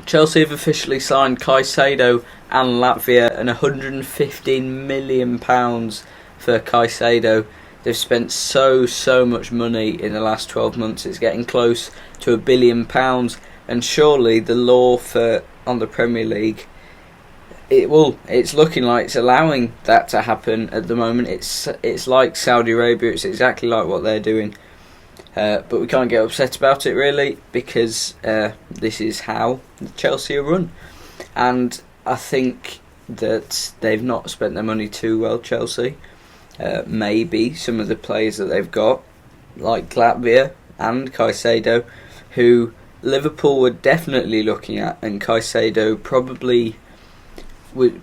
Chelsea have officially signed CAICEDO and LAVIA and £115 million for CAICEDO. They've spent so much money in the last 12 months. It's getting close to £1 billion, and surely the law on the Premier League, it's looking like it's allowing that to happen at the moment. It's like Saudi Arabia. It's exactly like what they're doing. But we can't get upset about it really, because this is how Chelsea are run. And I think that they've not spent their money too well, Chelsea. Maybe some of the players that they've got, like LAVIA and CAICEDO, who Liverpool were definitely looking at, and CAICEDO probably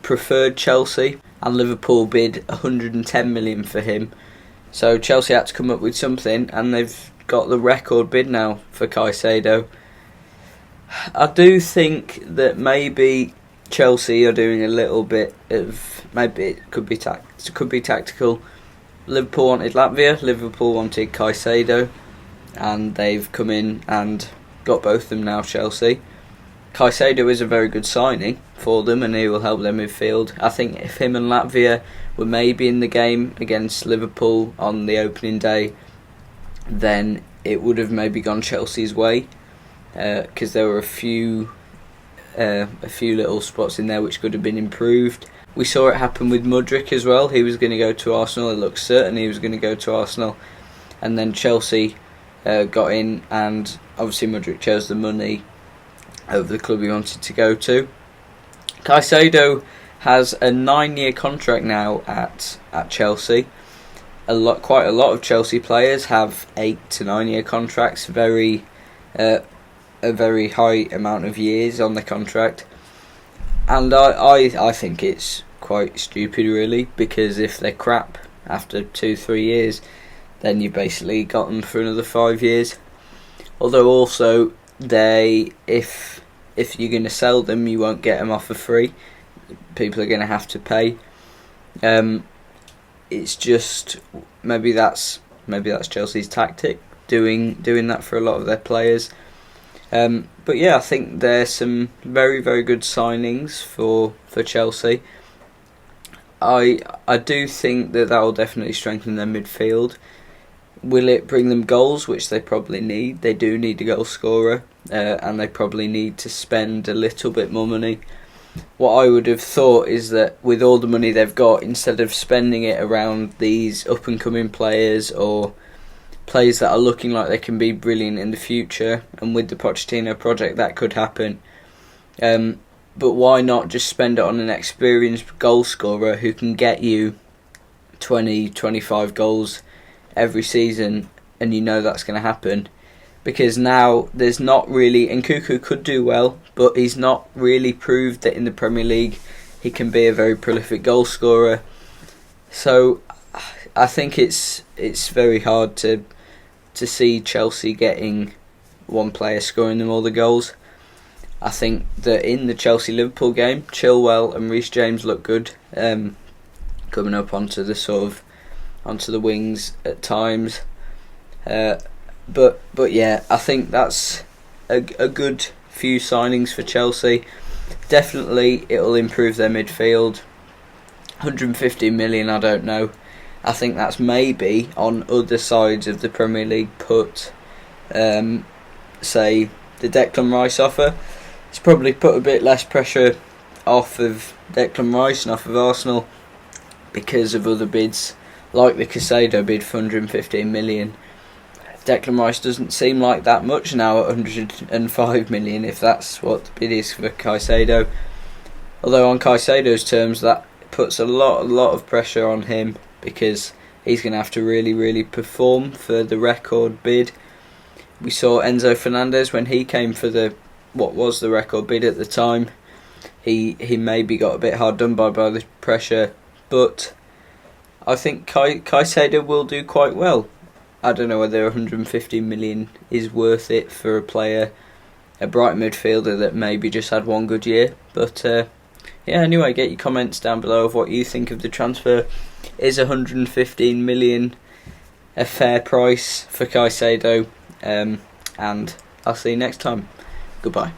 preferred Chelsea, and Liverpool bid 110 million for him. So Chelsea had to come up with something, and they've got the record bid now for CAICEDO. I do think that maybe Chelsea are doing a little bit of, maybe it could be tactical. Liverpool wanted LAVIA, Liverpool wanted CAICEDO, and they've come in and got both of them now, Chelsea. CAICEDO is a very good signing for them, and he will help their midfield. I think if him and LAVIA were maybe in the game against Liverpool on the opening day, then it would have maybe gone Chelsea's way, because there were a few little spots in there which could have been improved. We saw it happen with Mudryk as well. He was going to go to Arsenal. It looked certain he was going to go to Arsenal, and then Chelsea got in, and obviously Mudryk chose the money over the club he wanted to go to. CAICEDO has a 9-year contract now at Chelsea. Quite a lot of Chelsea players have 8 to 9 year contracts. A very high amount of years on the contract, and I think it's quite stupid really, because if they're crap after 2-3 years, then you basically got them for another 5 years. Although also if you're going to sell them, you won't get them off for free. People are going to have to pay. It's just maybe that's Chelsea's tactic, doing that for a lot of their players. But yeah, I think there's some very good signings for Chelsea. I do think that will definitely strengthen their midfield. Will it bring them goals, which they probably need? They do need a goal scorer, and they probably need to spend a little bit more money. What I would have thought is that with all the money they've got, instead of spending it around these up-and-coming players or players that are looking like they can be brilliant in the future, and with the Pochettino project that could happen, but why not just spend it on an experienced goal scorer who can get you 20-25 goals every season, and you know that's going to happen? Because now there's not really, and Nkunku could do well, but he's not really proved that in the Premier League he can be a very prolific goal scorer. So I think it's very hard to see Chelsea getting one player scoring them all the goals. I think that in the Chelsea-Liverpool game, Chilwell and Reece James look good, coming up onto the wings at times. But yeah, I think that's a good few signings for Chelsea. Definitely it'll improve their midfield. 150 million, I don't know. I think that's maybe on other sides of the Premier League put, say, the Declan Rice offer. It's probably put a bit less pressure off of Declan Rice and off of Arsenal because of other bids, like the CAICEDO bid for 115 million. Declan Rice doesn't seem like that much now at 105 million, if that's what the bid is for CAICEDO. Although on CAICEDO's terms, that puts a lot of pressure on him, because he's going to have to really perform for the record bid. We saw Enzo Fernandez when he came for what was the record bid at the time. He maybe got a bit hard done by the pressure, but I think CAICEDO will do quite well. I don't know whether 150 million is worth it for a player, a bright midfielder that maybe just had one good year. But yeah, anyway, get your comments down below of what you think of the transfer. Is 115 million a fair price for CAICEDO? And I'll see you next time. Goodbye.